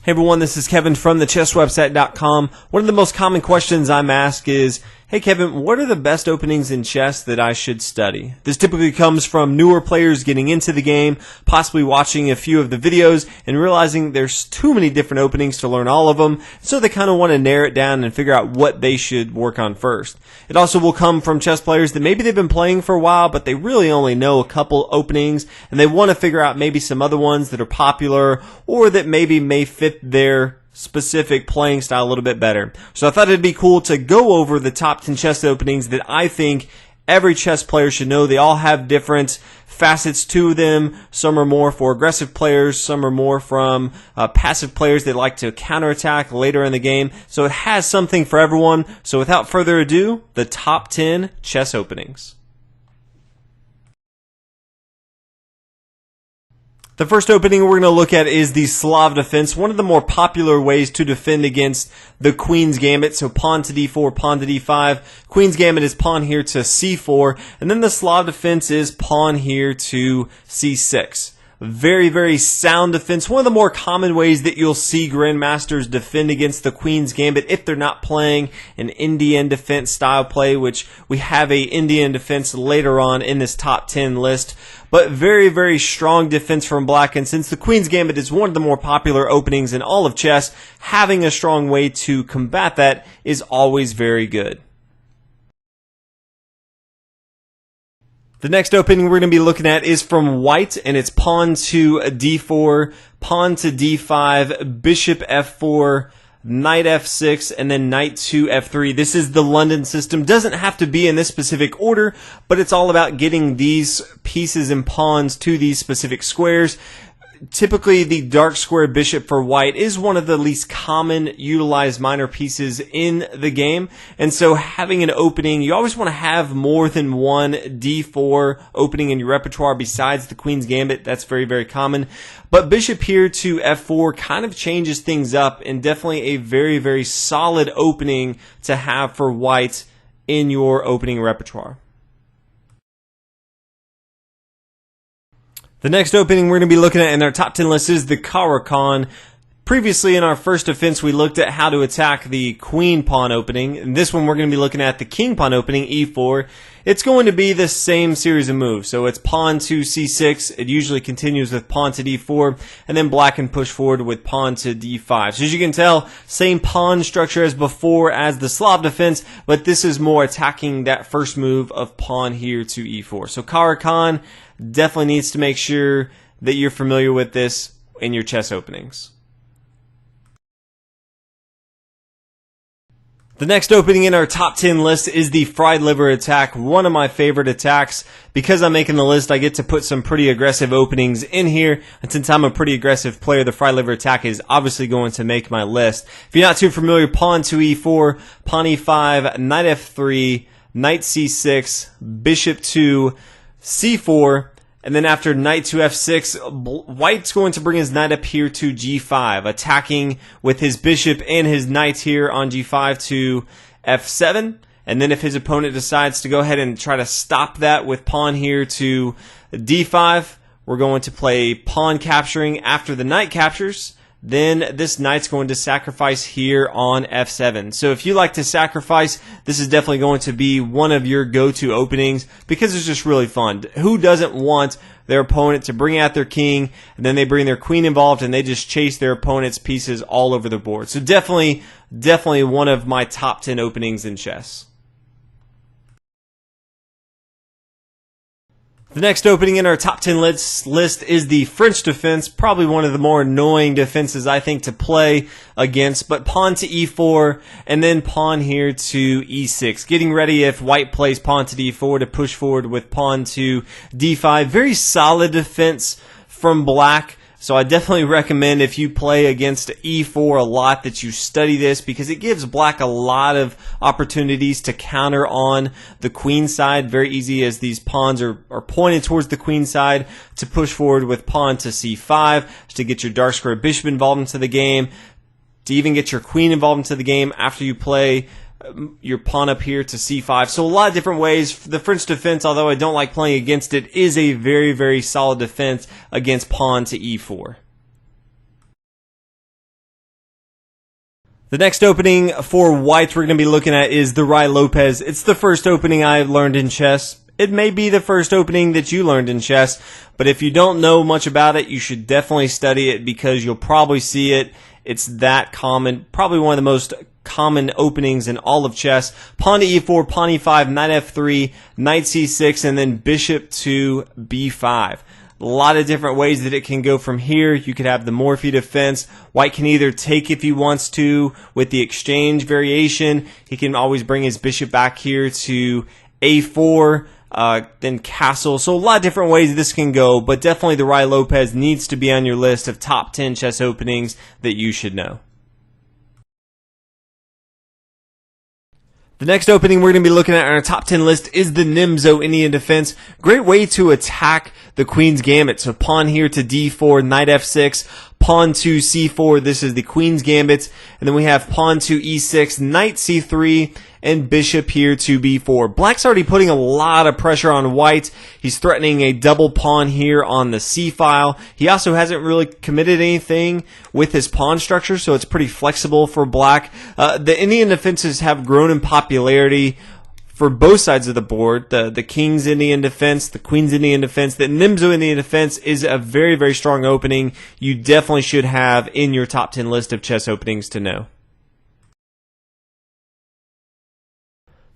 Hey everyone, this is Kevin from thechesswebsite.com. One of the most common questions I'm asked is, hey Kevin, what are the best openings in chess that I should study? This typically comes from newer players getting into the game, possibly watching a few of the videos and realizing there's too many different openings to learn all of them, so they kind of want to narrow it down and figure out what they should work on first. It also will come from chess players that maybe they've been playing for a while, but they really only know a couple openings, and they want to figure out maybe some other ones that are popular or that maybe may fit their specific playing style a little bit better. So I thought it'd be cool to go over the top 10 chess openings that I think every chess player should know. They all have different facets to them. Some are more for aggressive players, some are more from passive players that like to counterattack later in the game. So it has something for everyone. So without further ado, the top 10 chess openings. The first opening we're going to look at is the Slav defense, one of the more popular ways to defend against the Queen's Gambit. So pawn to d4, pawn to d5. Queen's Gambit is pawn here to c4, and then the Slav defense is pawn here to c6. Very, very sound defense. One of the more common ways that you'll see grandmasters defend against the Queen's Gambit if they're not playing an Indian defense style play, which we have a Indian defense later on in this top 10 list. But very, very strong defense from black, and since the Queen's Gambit is one of the more popular openings in all of chess, having a strong way to combat that is always very good. The next opening we're going to be looking at is from white, and it's pawn to d4, pawn to d5, bishop f4, knight f6, and then knight to f3. This is the London system. Doesn't have to be in this specific order, but it's all about getting these pieces and pawns to these specific squares. Typically, the dark square bishop for white is one of the least common utilized minor pieces in the game. And so having an opening, you always want to have more than one d4 opening in your repertoire besides the Queen's Gambit. That's very, very common. But bishop here to f4 kind of changes things up, and definitely a very, very solid opening to have for white in your opening repertoire. The next opening we're going to be looking at in our top 10 list is the Caro-Kann. Previously in our first defense, we looked at how to attack the queen pawn opening. In this one, we're going to be looking at the king pawn opening, e4. It's going to be the same series of moves. So it's pawn to c6. It usually continues with pawn to d4, and then black can push forward with pawn to d5. So as you can tell, same pawn structure as before as the Slav defense, but this is more attacking that first move of pawn here to e4. So Caro-Kann definitely needs to make sure that you're familiar with this in your chess openings. The next opening in our top 10 list is the fried liver attack, one of my favorite attacks. Because I'm making the list, I get to put some pretty aggressive openings in here, and since I'm a pretty aggressive player, the fried liver attack is obviously going to make my list. If you're not too familiar, pawn to e4, pawn e5, knight f3, knight c6, bishop to c4, and then after knight to f6, white's going to bring his knight up here to g5, attacking with his bishop and his knight here on g5 to f7. And then if his opponent decides to go ahead and try to stop that with pawn here to d5, we're going to play pawn capturing after the knight captures. Then this knight's going to sacrifice here on f7. So if you like to sacrifice, this is definitely going to be one of your go-to openings because it's just really fun. Who doesn't want their opponent to bring out their king, and then they bring their queen involved, and they just chase their opponent's pieces all over the board? So definitely one of my top 10 openings in chess. The next opening in our top 10 list is the French defense, probably one of the more annoying defenses I think to play against, but pawn to e4 and then pawn here to e6. Getting ready if white plays pawn to d4 to push forward with pawn to d5. Very solid defense from black. So I definitely recommend if you play against e4 a lot that you study this because it gives black a lot of opportunities to counter on the queen side. Very easy as these pawns are pointed towards the queen side to push forward with pawn to c5 to get your dark square bishop involved into the game, to even get your queen involved into the game after you play your pawn up here to c5. So a lot of different ways. The French defense, although I don't like playing against it, is a very, very solid defense against pawn to e4. The next opening for whites we're going to be looking at is the Ruy Lopez. It's the first opening I learned in chess. It may be the first opening that you learned in chess, but if you don't know much about it, you should definitely study it because you'll probably see it. It's that common, probably one of the most common openings in all of chess. Pawn to e4, pawn e5, knight f3, knight c6, and then bishop to b5. A lot of different ways that it can go from here. You could have the Morphy defense. White can either take if he wants to with the exchange variation. He can always bring his bishop back here to a4, then castle. So a lot of different ways this can go, but definitely the Ruy Lopez needs to be on your list of top 10 chess openings that you should know. The next opening we're going to be looking at on our top 10 list is the Nimzo Indian defense. Great way to attack the Queen's Gambit. So pawn here to d4, knight f6, pawn to c4. This is the Queen's Gambit. And then we have pawn to e6, knight c3, and bishop here to b4. Black's already putting a lot of pressure on white. He's threatening a double pawn here on the c-file. He also hasn't really committed anything with his pawn structure, so it's pretty flexible for black. The Indian defenses have grown in popularity for both sides of the board. The King's Indian defense, the Queen's Indian defense, the Nimzo Indian defense is a very, very strong opening. You definitely should have in your top 10 list of chess openings to know.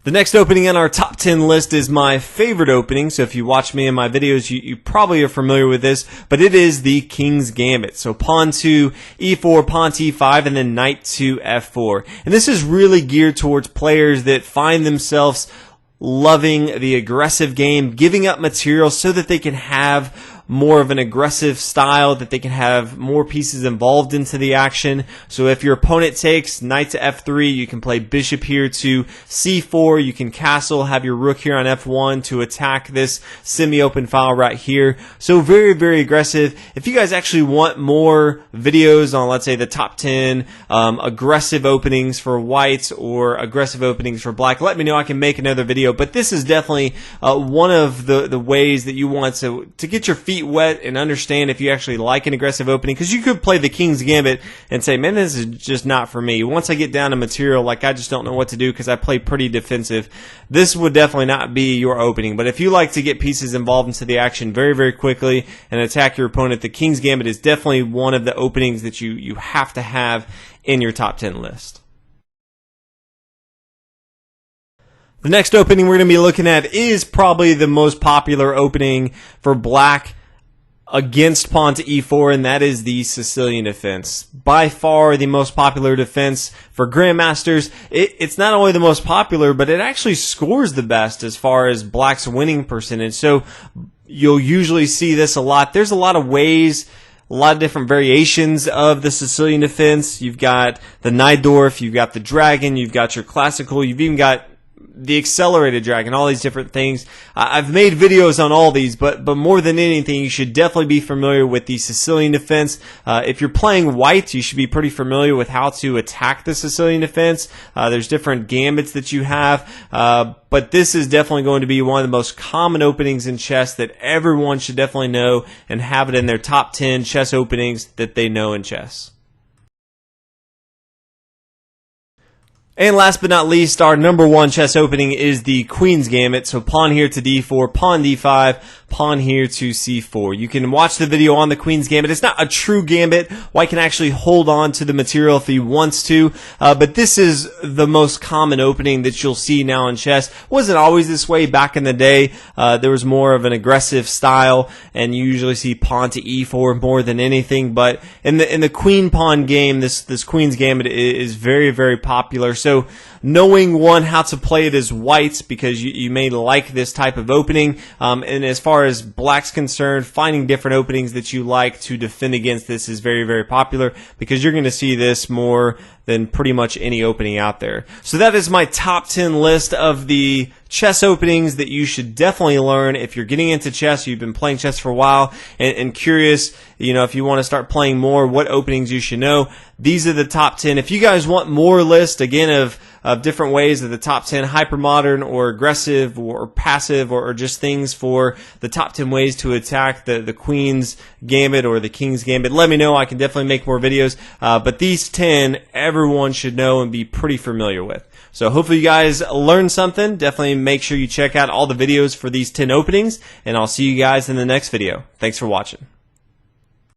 The next opening on our top 10 list is my favorite opening, so if you watch me in my videos, you probably are familiar with this, but it is the King's Gambit. So pawn to e4, pawn to e5, and then knight to f4. And this is really geared towards players that find themselves loving the aggressive game, giving up material so that they can have more of an aggressive style, that they can have more pieces involved into the action. So if your opponent takes knight to f3, you can play bishop here to c4, you can castle, have your rook here on f1 to attack this semi-open file right here. So very, very aggressive. If you guys actually want more videos on, let's say, the top 10 aggressive openings for whites or aggressive openings for black, let me know. I can make another video. But this is definitely one of the ways that you want to get your feet wet and understand if you actually like an aggressive opening, because you could play the King's Gambit and say, man, this is just not for me. Once I get down to material, like I just don't know what to do because I play pretty defensive, this would definitely not be your opening. But if you like to get pieces involved into the action very, very quickly and attack your opponent, the King's Gambit is definitely one of the openings that you have to have in your top 10 list. The next opening we're going to be looking at is probably the most popular opening for black against pawn to e4, and that is the Sicilian defense. By far the most popular defense for grandmasters. It's not only the most popular, but it actually scores the best as far as black's winning percentage. So you'll usually see this a lot. There's a lot of ways, a lot of different variations of the Sicilian defense. You've got the Najdorf, you've got the dragon, you've got your classical, you've even got the accelerated dragon, all these different things. I've made videos on all these, but more than anything, you should definitely be familiar with the Sicilian defense. If you're playing white, you should be pretty familiar with how to attack the Sicilian defense. There's different gambits that you have, but this is definitely going to be one of the most common openings in chess that everyone should definitely know and have it in their top 10 chess openings that they know in chess. And last but not least, our number one chess opening is the Queen's Gambit. So pawn here to d4, pawn d5, pawn here to c4. You can watch the video on the Queen's Gambit. It's not a true gambit. White can actually hold on to the material if he wants to, but this is the most common opening that you'll see now in chess. It wasn't always this way back in the day. There was more of an aggressive style, and you usually see pawn to e4 more than anything. But in the queen pawn game, this Queen's Gambit is very, very popular. So knowing how to play it as whites, because you may like this type of opening, and as far as black's concerned, finding different openings that you like to defend against this is very, very popular, because you're going to see this more than pretty much any opening out there. So that is my top 10 list of the chess openings that you should definitely learn if you're getting into chess, you've been playing chess for a while and curious, if you want to start playing more, what openings you should know. These are the top 10. If you guys want more lists, again, of different ways of the top 10 hypermodern or aggressive or passive or just things for the top 10 ways to attack the Queen's Gambit or the King's Gambit, let me know. I can definitely make more videos. But these 10, everyone should know and be pretty familiar with. So hopefully you guys learned something. Definitely make sure you check out all the videos for these 10 openings, and I'll see you guys in the next video. Thanks for watching.